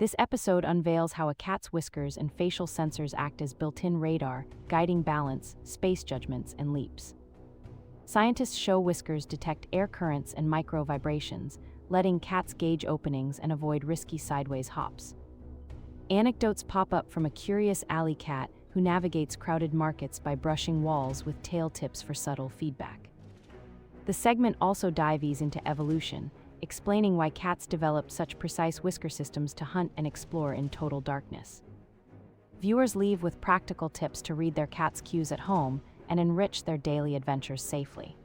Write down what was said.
This episode unveils how a cat's whiskers and facial sensors act as built-in radar, guiding balance, space judgments, and leaps. Scientists show whiskers detect air currents and micro vibrations, letting cats gauge openings and avoid risky sideways hops. Anecdotes pop up from a curious alley cat who navigates crowded markets by brushing walls with tail tips for subtle feedback. The segment also dives into evolution, explaining why cats developed such precise whisker systems to hunt and explore in total darkness. Viewers leave with practical tips to read their cat's cues at home and enrich their daily adventures safely.